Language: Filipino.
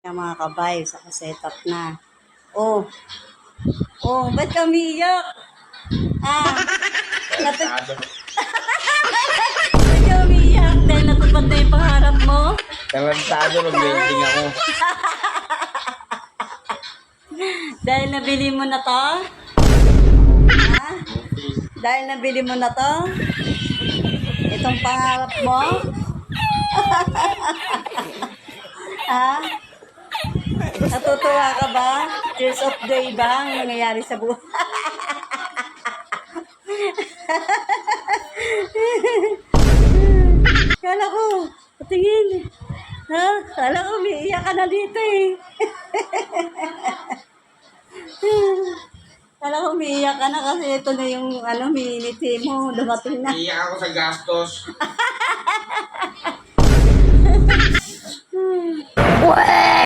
Mga kabay, sa setup na. Oh. Oh, ba't ka umiiyak? Ba't ka umiiyak? Dahil natupad na yung pangarap mo? Talantado, nag-welding ako. Dahil nabili mo na to? Dahil nabili mo na to? Itong pangarap mo? Natutuwa ka ba? Tears of joy ba ang nangyayari sa buhay? Kala ko, patingin. Kala ko, umiiyak ka na dito eh. Kala ko, umiiyak ka na kasi ito na yung miniti mo. Dumating na. Iiyak ako sa gastos.